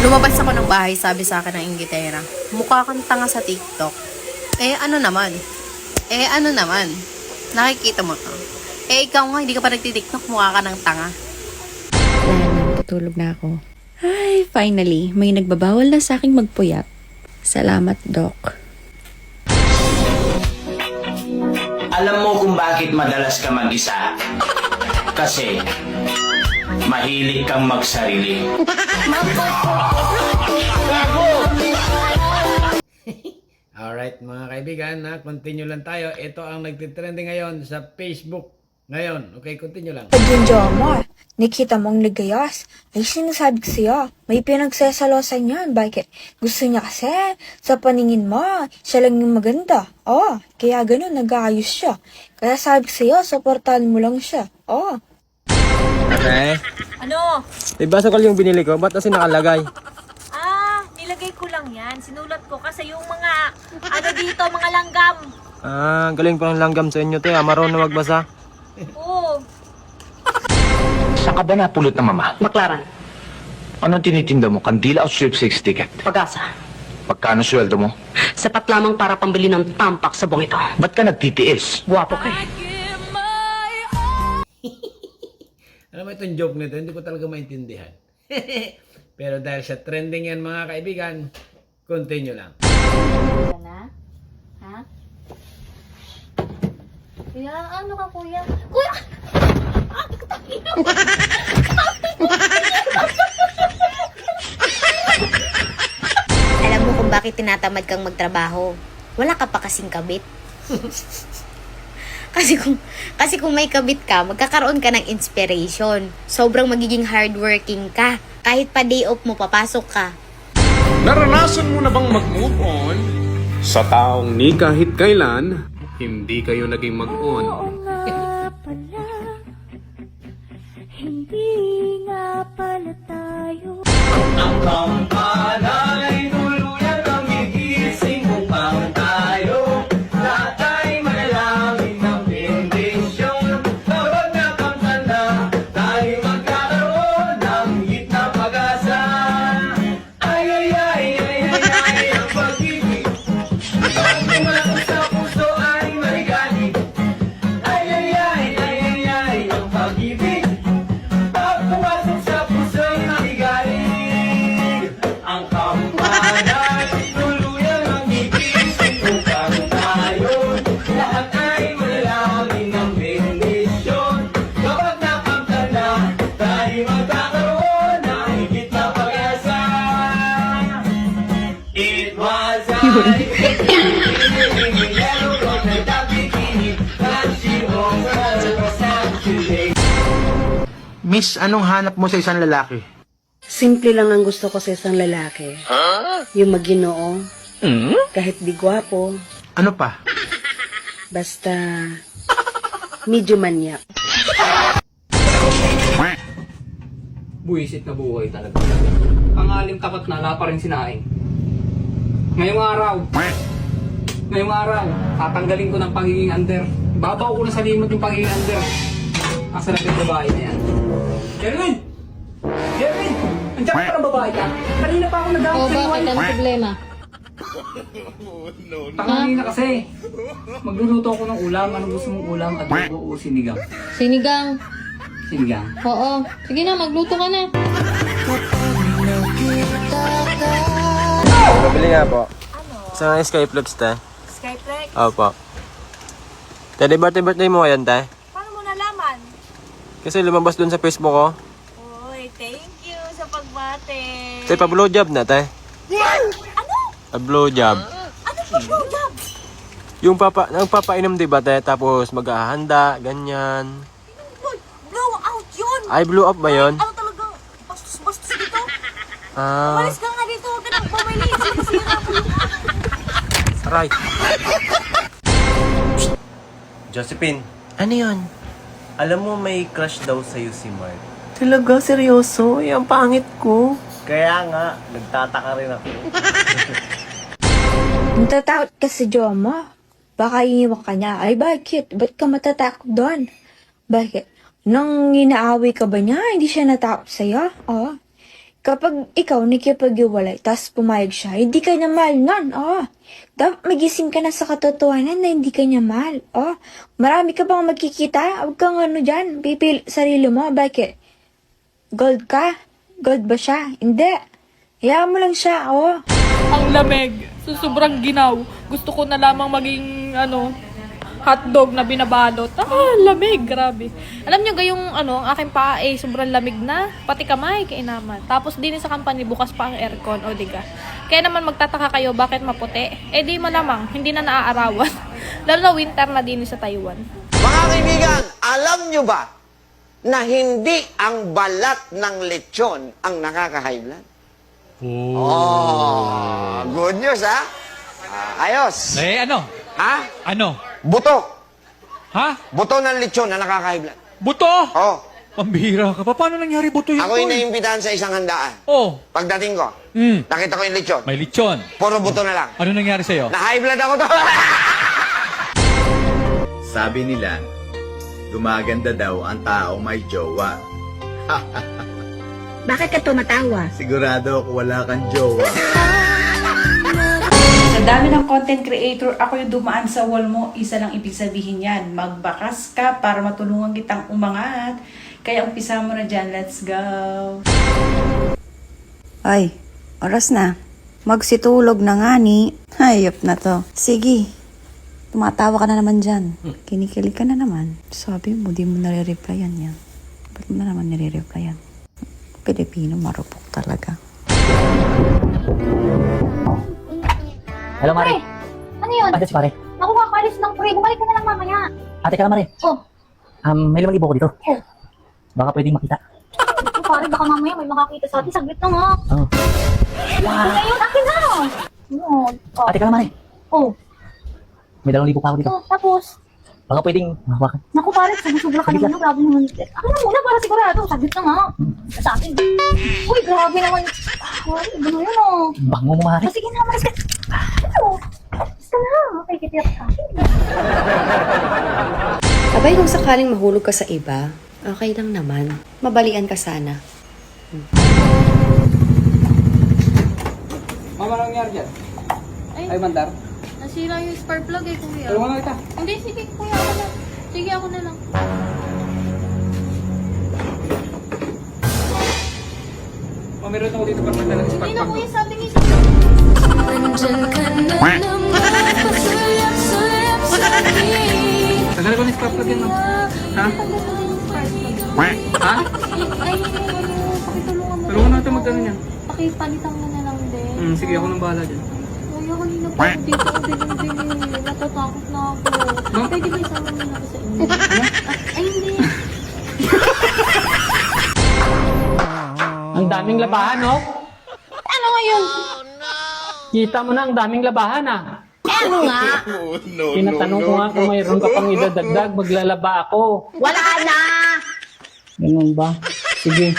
Lumabas ako ng bahay, sabi sa akin ng inggitera, mukha kang tanga sa TikTok. Ano naman? Nakikita mo to. Ikaw nga, hindi ka pa nagtitiktok, mukha ka ng tanga. Ayan, tutulog na ako. Ay, finally, may nagbabawal na sa aking magpuyat. Salamat, Doc. Alam mo kung bakit madalas ka mag-isa? Kasi mahilig kang magsarili. Alright mga kaibigan, continue lang tayo. Ito ang nagtitrending ngayon sa Facebook. Ngayon, okay, continue lang. Pag yung Jomar, nakita mong nagayas, ay sinasabi ko sa'yo, may pinagsasalosan yan. Bakit? Gusto niya kasi, sa paningin mo, siya lang yung maganda. Kaya ganun, nag-aayos siya. Kaya sabi ko sa'yo, supportahan mo lang siya. Okay. Ano? May basokal yung binili ko. Ba't kasi nakalagay? Nilagay ko lang yan. Sinulat ko kasi yung mga, dito, mga langgam. Galing pa ng langgam sa inyo, te. Marunong magbasa. Oo. Saan ka ba napulot ng mama? Baklaran, Anong tinitinda mo? Kandila o sweepstakes ticket? pag-asa. Magkano sweldo mo? Sapat lamang para pambili ng tampak sa buong ito. Ba't ka nagtitiis? Guwapo ka eh. Alam mo itong joke nito, hindi ko talaga maintindihan. Pero dahil sa trending yan mga kaibigan, continue lang. Na? Ha? Kuya, ano ka kuya? Kuya! Alam mo kung bakit tinatamad kang magtrabaho? Wala ka pa kasing kabit. Kasi kung may kabit ka, magkakaroon ka ng inspiration. Sobrang magiging hardworking ka. Kahit pa day off mo, papasok ka. Naranasan mo na bang mag-move on sa taong ni kahit kailan hindi kayo naging mag-on? Miss, anong hanap mo sa isang lalaki? Simple lang ang gusto ko sa isang lalaki. Yung maginoo. Kahit di gwapo. Ano pa? Basta medyo manyak. Buwisit na buhay talaga. Pangalim tapat na, wala pa rin sinaing. Ngayong araw, tatanggalin ko ng pagiging under. Babaw ko na sa limot yung pagiging under. Asa na yung babae na yan. Kerwin! Andiyan ka ng babae ka? Kanina pa ako nag-awag sa iwan. Ano problema? Kanina kasi. Magluluto ako ng ulam. Anong gusto mong ulam? Adobo o sinigang? Sinigang. Sinigang. Oo. Sige na, magluto ka na. Pabili nga po. Isang Skyflex, te. Skyflex? Opo. Te, di birthday mo ngayon, te? Paano mo nalaman? Kasi lumabas dun sa Facebook ko. Oy, thank you sa pagbate. Te, pa-blowjob na, te. Ano? Pa-blowjob. Ano pa blowjob? Yung nagpapainom, di ba, te? Tapos maghahanda, ganyan. Uy, blow out yun! Ay, blow up ba yun? Ano talagang bastos-bastos dito? Ah, Umalis ka nga dito, huwag ka nang bumili. Sinisira mo yung aray. Josephine. Ano yun? Alam mo may crush daw sa'yo si Mark. Talaga? Seryoso? Ang pangit ko. Kaya nga, nagtataka rin ako. Natatakot ka sa Jomar. Baka iiwan ka niya. Ay, bakit? Ba't ka matatakot doon? Bakit? Nang inaaway ka ba niya, hindi siya natakot sa'yo? Kapag ikaw nakipag-iwalay, tas pumayag siya, hindi ka niya mahal nun. Dapat magising ka na sa katotohanan na hindi ka niya mahal. Marami ka bang magkikita? Huwag kang ano dyan, pipili sarili mo. Bakit? Gold ka? Gold ba siya? Hindi. Hayaan mo lang siya, Ang lamig. Sobrang ginaw. Gusto ko na lamang maging, hotdog na binabalot. Lamig. Grabe. Alam nyo, gayong, ang aking paa sobrang lamig na. Pati kamay, kainaman. Tapos din sa company, bukas pa ang aircon. O, diga. Kaya naman magtataka kayo, bakit maputi? Di malamang, hindi na naaarawan. Lalo na winter na din sa Taiwan. Mga kaibigan, alam nyo ba na hindi ang balat ng lechon ang nakaka-high blood? Good news, ha? Ayos. ano? Ha? Ano? Buto. Ha? Buto ng lechon na nakaka-high blood. Buto? Oh. Pambihira ka pa. Paano nangyari buto yun? Ako yung naimbitahan sa isang handaan. Pagdating ko, nakita ko yung lechon. May lechon. Puro buto na lang. Ano nangyari sa'yo? Na-high blood ako to. Sabi nila, gumaganda daw ang taong may jowa. Bakit ka tumatawa? Sigurado ako wala kang jowa. Sa dami ng content creator, ako yung dumaan sa wall mo, isa lang ibig sabihin yan. Magbakas ka para matulungan kitang umangat. Kaya umpisa mo na dyan, let's go! Ay, oras na. Magsitulog na nga ni. Hayop na to. Sige, tumatawa ka na naman dyan. Kinikilig ka na naman. Sabi mo, di mo nare-replyan yan. Ba't mo na naman nare-replyan? Pilipino, marupok talaga. Hello, Mari. Ano yun? Ate, si pare. Naku, kakalis ng pre. Bumalik ka na lang mamaya. Ate ka na, Mari. May 5,000 ko dito. Baka pwedeng makita. Naku, pare, baka mamaya may makakita sa atin. Saglit lang, ha? Ano yun? Akin na! Ate ka na, Mari. May 2,000 pa ako dito. Tapos? Baka pwedeng mahawakan. Naku, pare, sobra ka naman. Grabe naman. Akin na muna para sigurado. Saglit lang, ha? Sa akin. Uy, grabe naman. Ano yun, Bango mo, Mari. Sige na, maris ka. Basta na. Okay, kitiyak sa akin. Abay, kung sakaling mahulog ka sa iba, okay lang naman. Mabalian ka sana. Mama, anong nangyari dyan? Ay, mandar. Nasira yung spark plug kuya. Tulungan na kita. Hindi, sige kuya, ako na. Sige, ako na lang. Meron ako dito para magdala ng spark Hindi na plug. kuya, sabi niya. Tagal ko ng spark plug yan, no? Ha? Ha? Ay, pakitulungan mo. Tulungan natin magdala niyan. Pakipalitan mo na lang din. Sige, ako nang bahala dyan. Kuya, kanina pa ako dito. Ako din. Natatakot na ako. Pwede ba isama mo na ako sa inyo? Ay, hindi. Ang daming labahan, no? Ano ngayon? Kita mo na ang daming labahan, ah. Ano nga? Tinatanong ko nga kung mayroon ka pang idadagdag, maglalaba ako. Wala na! Ganun ba? Sige.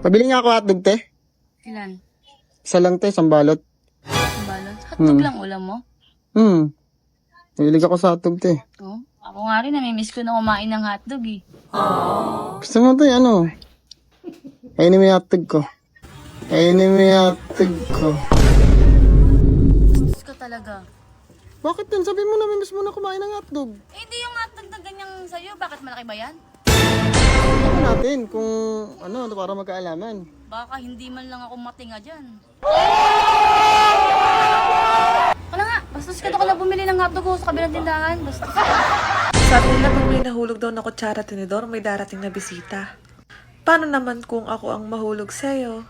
Pabili nga ako hotdog, te. Ilan? Isa lang, te. Isang balot. Balot? Hotdog lang ulam mo? Nahilig ako sa hotdog, te. Ako nga rin, namimiss ko na kumain ng hotdog eh. Gusto mo, te, ano? Kainin mo yung hotdog ko. Kainin mo yung hotdog ko. Gusto ka talaga. Bakit din? Sabi mo namimiss mo na kumain ng hotdog. Hindi yung hotdog na ganyang sa'yo. Bakit malaki ba yan? Ano natin kung ano, para magkaalaman. Baka hindi man lang ako matinga dyan. Wala nga, bastos ka na bumili ng hotdog ko sa kabilang tindahan. Bastos. Sabi nila pag may nahulog daw na kutsara tinidor, may darating na bisita. Paano naman kung ako ang mahulog sa'yo?